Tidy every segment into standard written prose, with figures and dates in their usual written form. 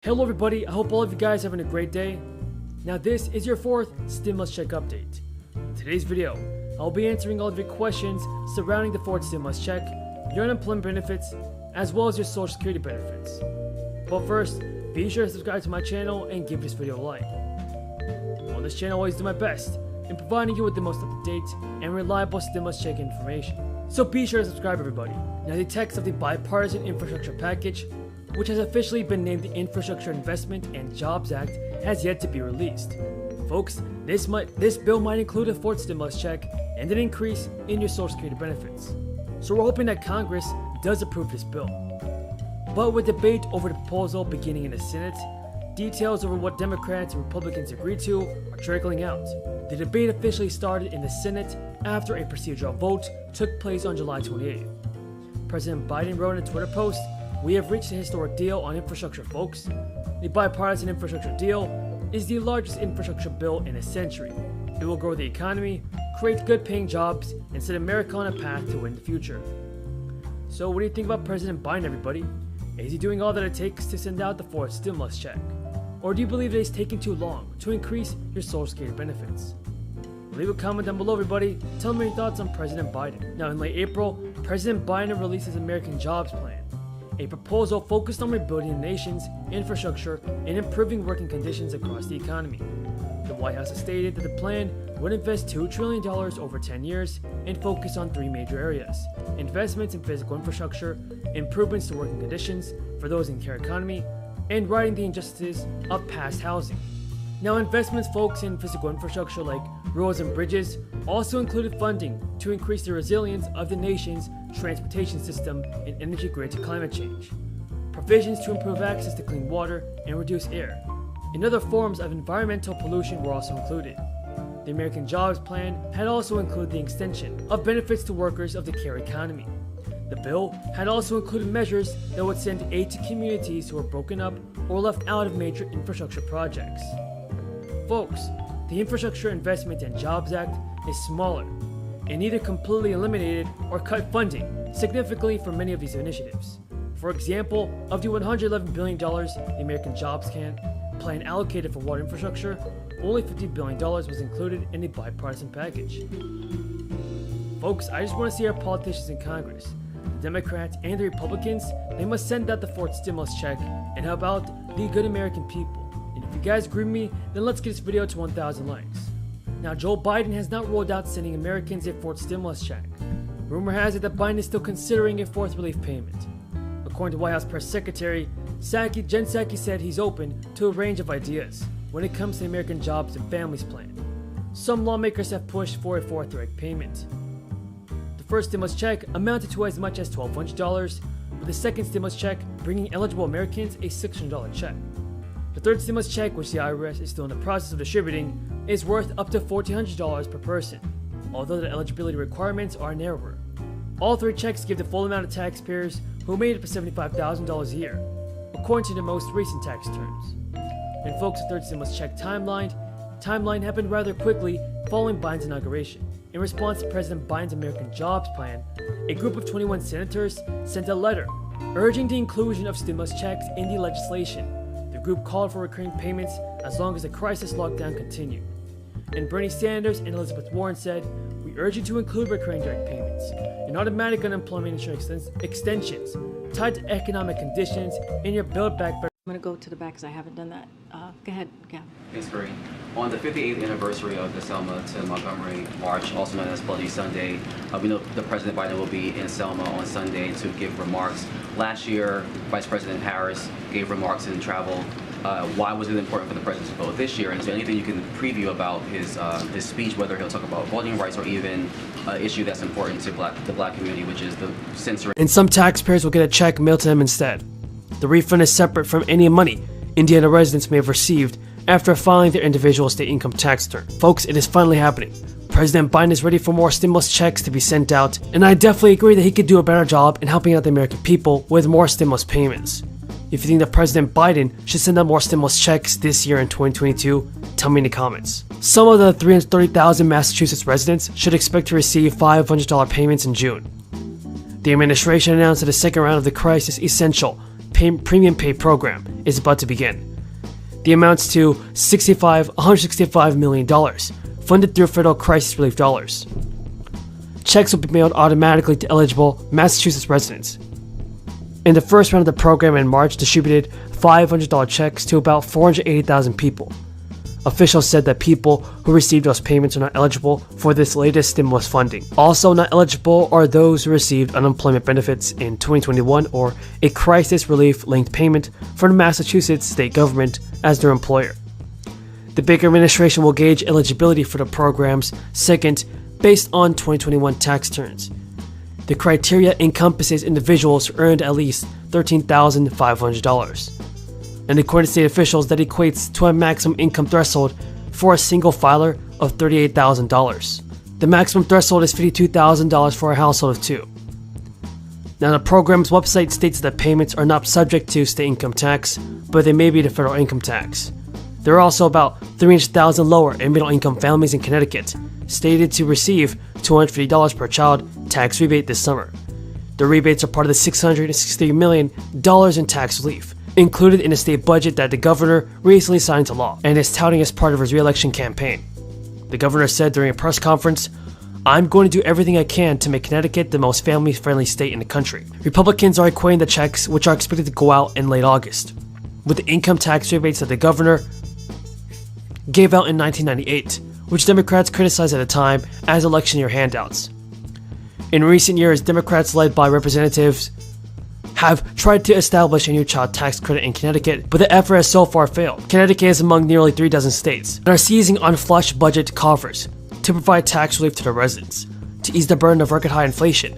Hello everybody, I hope all of you guys are having a great day. Now this is your fourth stimulus check update. In today's video, I'll be answering all of your questions surrounding the fourth stimulus check, your unemployment benefits, as well as your social security benefits. But first, be sure to subscribe to my channel and give this video a like. On this channel I always do my best in providing you with the most up-to-date and reliable stimulus check information. So be sure to subscribe everybody. Now the text of the bipartisan infrastructure package, which has officially been named the Infrastructure Investment and Jobs Act, has yet to be released. Folks, this bill might include a fourth stimulus check and an increase in your social security benefits. So we're hoping that Congress does approve this bill. But with debate over the proposal beginning in the Senate, details over what Democrats and Republicans agreed to are trickling out. The debate officially started in the Senate after a procedural vote took place on July 28th. President Biden wrote in a Twitter post, "We have reached a historic deal on infrastructure, folks. The bipartisan infrastructure deal is the largest infrastructure bill in a century. It will grow the economy, create good-paying jobs, and set America on a path to win the future." So what do you think about President Biden, everybody? Is he doing all that it takes to send out the fourth stimulus check? Or do you believe that he's taking too long to increase your social security benefits? Leave a comment down below, everybody. Tell me your thoughts on President Biden. Now, in late April, President Biden released his American Jobs Plan, a proposal focused on rebuilding the nation's infrastructure and improving working conditions across the economy. The White House has stated that the plan would invest $2 trillion over 10 years and focus on three major areas: investments in physical infrastructure, improvements to working conditions for those in the care economy, and righting the injustices of past housing. Now, investments focused in physical infrastructure like roads and bridges also included funding to increase the resilience of the nation's transportation system and energy grid to climate change, provisions to improve access to clean water and reduce air, and other forms of environmental pollution were also included. The American Jobs Plan had also included the extension of benefits to workers of the care economy. The bill had also included measures that would send aid to communities who were broken up or left out of major infrastructure projects. Folks, the Infrastructure Investment and Jobs Act is smaller and either completely eliminated or cut funding significantly for many of these initiatives. For example, of the $111 billion the American Jobs Plan allocated for water infrastructure, only $50 billion was included in the bipartisan package. Folks, I just want to see our politicians in Congress, the Democrats and the Republicans, they must send out the fourth stimulus check and help out the good American people. And if you guys agree with me, then let's get this video to 1,000 likes. Now, Joe Biden has not ruled out sending Americans a fourth stimulus check. Rumor has it that Biden is still considering a fourth relief payment. According to White House Press Secretary Jen Psaki, said he's open to a range of ideas when it comes to the American Jobs and Families Plan. Some lawmakers have pushed for a fourth direct payment. The first stimulus check amounted to as much as $1,200, with the second stimulus check bringing eligible Americans a $600 check. The third stimulus check, which the IRS is still in the process of distributing, is worth up to $1,400 per person, although the eligibility requirements are narrower. All three checks give the full amount to taxpayers who made up to $75,000 a year, according to the most recent tax returns. And folks, the third stimulus check timeline happened rather quickly following Biden's inauguration. In response to President Biden's American Jobs Plan, a group of 21 senators sent a letter urging the inclusion of stimulus checks in the legislation. The group called for recurring payments as long as the crisis lockdown continued. And Bernie Sanders and Elizabeth Warren said, "We urge you to include recurring direct payments and automatic unemployment insurance extensions tied to economic conditions in your Build Back Better." I'm going to go to the back because I haven't done that. Go ahead, Gavin. Thanks, Bree. On the 58th anniversary of the Selma to Montgomery March, also known as Bloody Sunday, we know the President Biden will be in Selma on Sunday to give remarks. Last year, Vice President Harris gave remarks and traveled. Why was it important for the President to go this year? And is there anything you can preview about his speech, whether he'll talk about voting rights or even an issue that's important to the black community, which is the censoring? And some taxpayers will get a check mailed to them instead. The refund is separate from any money Indiana residents may have received after filing their individual state income tax return. Folks, it is finally happening. President Biden is ready for more stimulus checks to be sent out, and I definitely agree that he could do a better job in helping out the American people with more stimulus payments. If you think that President Biden should send out more stimulus checks this year in 2022, tell me in the comments. Some of the 330,000 Massachusetts residents should expect to receive $500 payments in June. The administration announced that a second round of the crisis essential premium pay program is about to begin. The amounts to $165 million, funded through federal crisis relief dollars. Checks will be mailed automatically to eligible Massachusetts residents. In the first round of the program in March, distributed $500 checks to about 480,000 people. Officials said that people who received those payments are not eligible for this latest stimulus funding. Also not eligible are those who received unemployment benefits in 2021 or a crisis relief linked payment from the Massachusetts state government as their employer. The Baker administration will gauge eligibility for the program's second based on 2021 tax returns. The criteria encompasses individuals who earned at least $13,500. And according to state officials, that equates to a maximum income threshold for a single filer of $38,000. The maximum threshold is $52,000 for a household of two. Now, the program's website states that payments are not subject to state income tax, but they may be to federal income tax. There are also about 300,000 lower and middle income families in Connecticut, stated to receive $250 per child tax rebate this summer. The rebates are part of the $663 million in tax relief, included in a state budget that the governor recently signed into law and is touting as part of his re-election campaign. The governor said during a press conference, "I'm going to do everything I can to make Connecticut the most family-friendly state in the country." Republicans are equating the checks, which are expected to go out in late August, with the income tax rebates that the governor gave out in 1998, which Democrats criticized at the time as election year handouts. In recent years, Democrats led by representatives have tried to establish a new child tax credit in Connecticut, but the effort has so far failed. Connecticut is among nearly 3 dozen states that are seizing on flush budget coffers to provide tax relief to their residents, to ease the burden of record high inflation.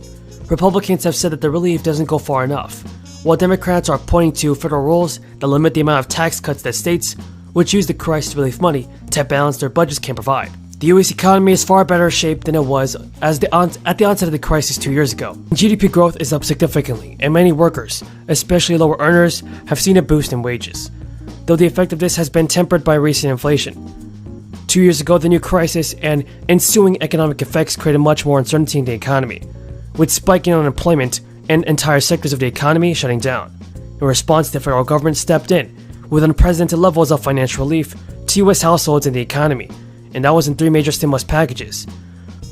Republicans have said that the relief doesn't go far enough, while Democrats are pointing to federal rules that limit the amount of tax cuts that states, which use the crisis relief money to balance their budgets, can provide. The U.S. economy is far better shape than it was at the onset of the crisis 2 years ago. GDP growth is up significantly, and many workers, especially lower earners, have seen a boost in wages, though the effect of this has been tempered by recent inflation. 2 years ago, the new crisis and ensuing economic effects created much more uncertainty in the economy, with spiking unemployment and entire sectors of the economy shutting down. In response, the federal government stepped in with unprecedented levels of financial relief to U.S. households and the economy, and that was in 3 major stimulus packages.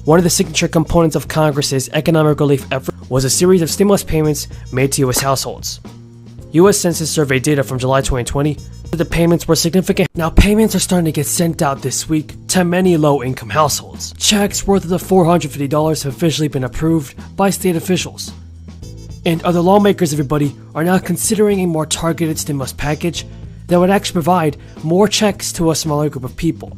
One of the signature components of Congress's economic relief effort was a series of stimulus payments made to U.S. households. U.S. Census survey data from July 2020 said the payments were significant. Now, payments are starting to get sent out this week to many low-income households. Checks worth of the $450 have officially been approved by state officials. And other lawmakers, everybody, are now considering a more targeted stimulus package that would actually provide more checks to a smaller group of people.